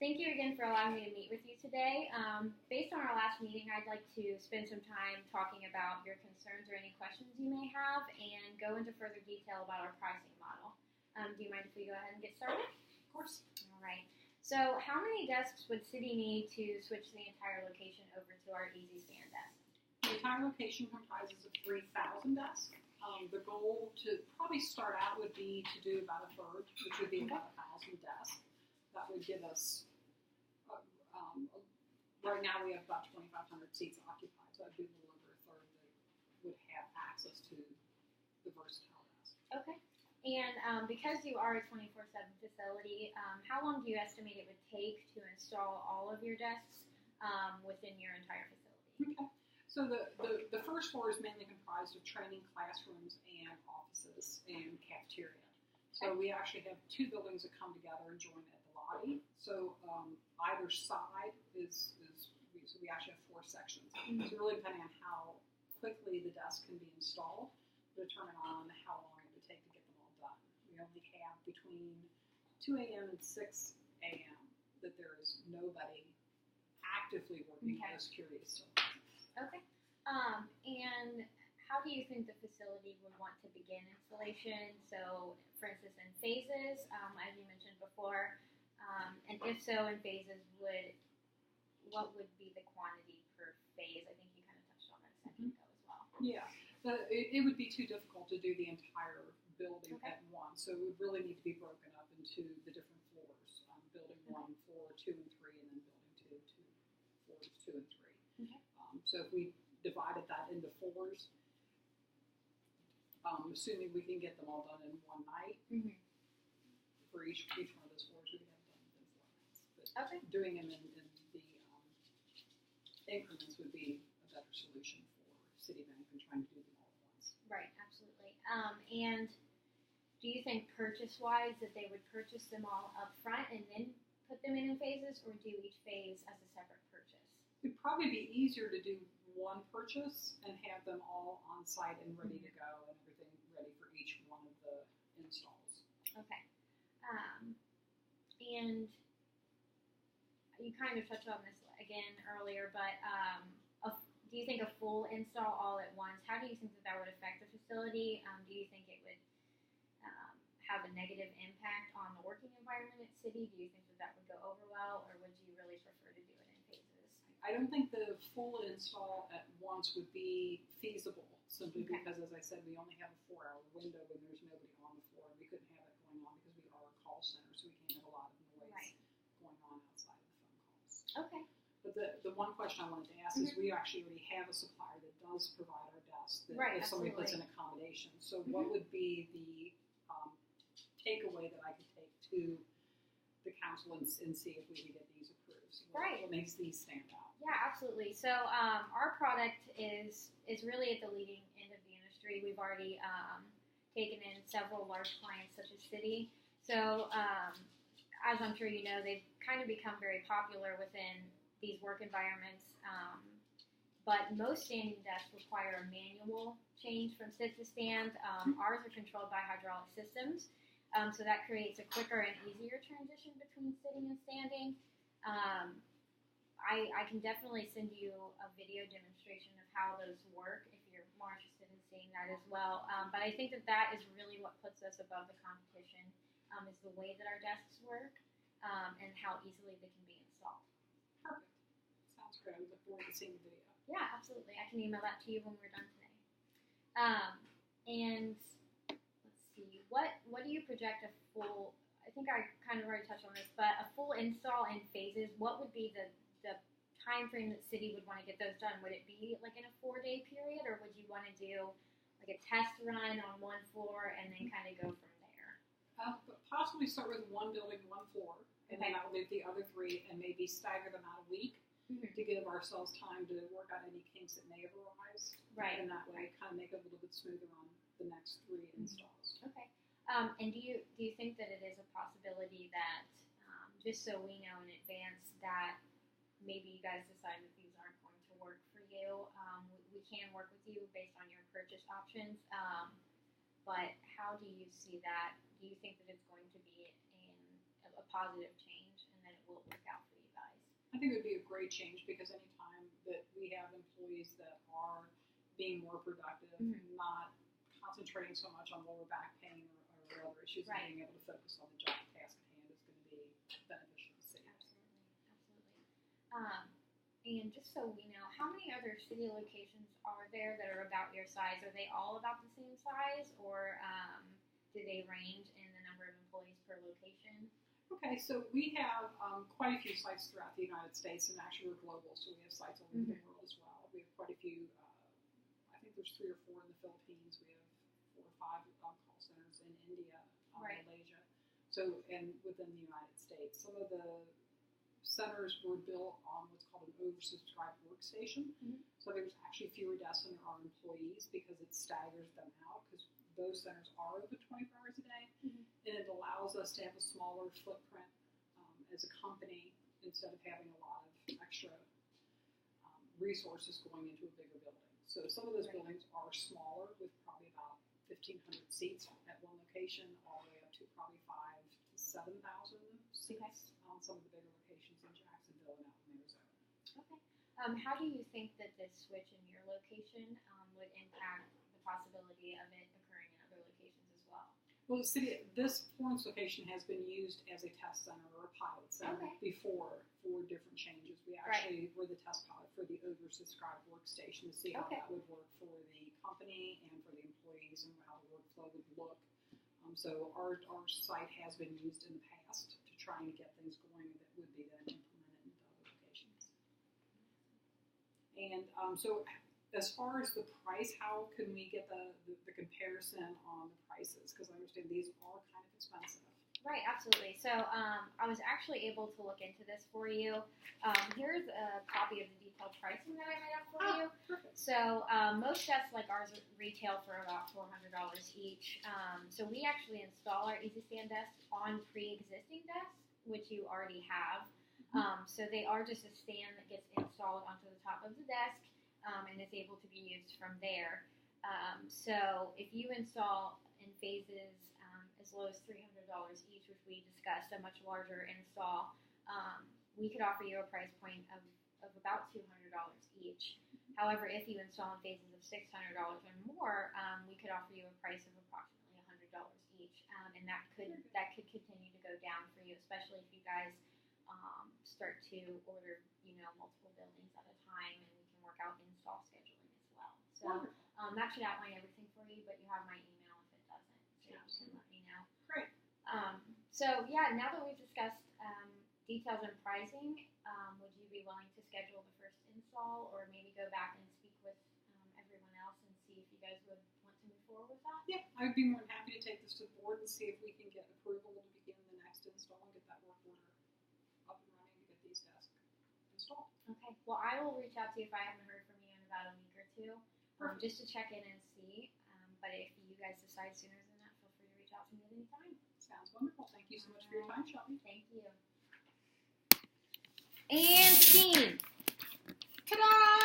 Thank you again for allowing me to meet with you today. Based on our last meeting, I'd like to spend some time talking about your concerns or any questions you may have and go into further detail about our pricing model. Do you mind if we go ahead and get started? Of course. All right. So how many desks would City need to switch the entire location over to our Easy Stand desk? The entire location comprises of 3,000 desks. The goal to probably start out would be to do about a third, which would be about 1,000 desks. That would give us, right now we have about 2,500 seats occupied, so that would be a little over a third that would have access to the versatile desk. Okay. And because you are a 24/7 facility, how long do you estimate it would take to install all of your desks within your entire facility? Okay. So the first floor is mainly comprised of training classrooms and offices and cafeteria. So we actually have two buildings that come together and join at the lobby. So either side so we actually have four sections. Mm-hmm. So really depending on how quickly the desk can be installed, will determine on how long it would take to get them all done. We only have between 2 a.m. and 6 a.m. that there is nobody actively working on those curious services. Okay. And how do you think the facility would want to begin installation? So, for instance, in phases, as you mentioned before, and if so, in phases, what would be the quantity per phase? I think you kind of touched on that a second ago as well. Yeah, it would be too difficult to do the entire building at once, so it would really need to be broken up into the different floors. Building 1, floor 2 and 3, and then building 2 to floors 2 and 3. Okay. So if we divided that into floors, assuming we can get them all done in one night, for each one of those floors, we can have it done within 4 nights. But doing them in the increments would be a better solution for Citibank than trying to do them all at once. Right, absolutely. And do you think purchase-wise that they would purchase them all up front and then put them in phases, or do each phase as a separate purchase? It'd probably be easier to do one purchase and have them all on site and ready to go and everything ready for each one of the installs. Okay. And you kind of touched on this again earlier, but do you think a full install all at once, how do you think that would affect the facility? Do you think it would have a negative impact on the working environment at City? Do you think that would go over well, or would you really prefer to do it in phases? I don't think the full install at once would be feasible, simply because, as I said, we only have a 4-hour window when there's nobody on the floor. We couldn't have it going on because we are a call center, so we can't have a lot of noise going on outside of the phone calls. Okay. But the one question I wanted to ask is, we actually already have a supplier that does provide our desks that if somebody puts in accommodations. So what would be the takeaway that I could take to the council and see if we can get these approved? So what makes these stand out? Yeah, absolutely. So our product is really at the leading end of the industry. We've already taken in several large clients such as City. So as I'm sure you know, they've kind of become very popular within these work environments. But most standing desks require a manual change from sit to stand. Ours are controlled by hydraulic systems. So that creates a quicker and easier transition between sitting and standing. I can definitely send you a video demonstration of how those work if you're more interested in seeing that as well. But I think that is really what puts us above the competition, is the way that our desks work and how easily they can be installed. Perfect. Sounds great. I look forward to seeing the video. Yeah, absolutely. I can email that to you when we're done today. And let's see, what do you project a full? I think I kind of already touched on this, but a full install in phases. What would be the time frame that City would want to get those done? Would it be like in a 4-day period, or would you want to do like a test run on one floor and then kind of go from there? But possibly start with one building, one floor, and then I'll leave the other 3 and maybe stagger them out a week to give ourselves time to work out any kinks that may have arisen. Right. And that way kind of make it a little bit smoother on the next 3 installs. Okay. And do you think that it is a possibility that, just so we know in advance, that maybe you guys decide that these aren't going to work for you, we can work with you based on your purchase options, but how do you see that? Do you think that it's going to be a positive change and that it will work out for you guys. I think it would be a great change because anytime that we have employees that are being more productive, not concentrating so much on lower back pain or other issues, and being able to focus on the job task at hand is going to be beneficial to see. Absolutely. And just so we know, how many other city locations are there that are about your size? Are they all about the same size, or do they range in the number of employees per location? Okay, so we have quite a few sites throughout the United States, and actually we're global, so we have sites all over the world as well. We have quite a few, I think there's 3 or 4 in the Philippines. We have 4 or 5 call centers in India, Malaysia, so, and within the United States. Some of the centers were built on what's called an oversubscribed workstation. So there's actually fewer desks than there are employees because it staggers them out, because those centers are open 24 hours a day, and it allows us to have a smaller footprint as a company instead of having a lot of extra resources going into a bigger building. So some of those buildings are smaller with probably about 1,500 seats at one location, all the way up to probably 5,000 to 7,000 seats on some of the bigger locations in Jacksonville and out in Arizona. Okay. How do you think that this switch in your location would impact the possibility of it occurring in other locations as well? Well, this Florence location has been used as a test center or a pilot center before for different changes. We actually were the test pilot for the oversubscribed workstation to see how that would work for the company and for the employees and how the workflow would look. So our site has been used in the past to try and get things going that would be then implemented into other locations. And so as far as the price, how can we get the comparison on the prices? Because I understand these are kind of expensive. Right, absolutely. So I was actually able to look into this for you. Here's a copy of the detailed pricing that I made up for you. Perfect. So most desks like ours retail for about $400 each. So we actually install our EasyStand desks on pre-existing desks, which you already have. So they are just a stand that gets installed onto the top of the desk and is able to be used from there. So if you install in phases as low as $300 each, which we discussed, a much larger install, we could offer you a price point of about $200 each. However, if you install in phases of $600 or more, we could offer you a price of approximately $100 each, and that could continue to go down for you, especially if you guys start to order multiple buildings at a time, and we can work out install scheduling as well. So that should outline everything for you, but you have my email if it doesn't, so you can let me know. Great. So yeah, now that we've discussed details and pricing, would you be willing to schedule the first install, or maybe go back and speak with everyone else and see if you guys would want to move forward with that? Yeah, I would be more than happy to take this to the board and see if we can get approval to begin the next install and get that work order up and running to get these desks installed. Okay. Well, I will reach out to you if I haven't heard from you in about a week or two, just to check in and see. But if you guys decide sooner than that, feel free to reach out to me at any time. Sounds wonderful. Thank you so much for your time, Shelby. Thank you. And scene. Ta-da!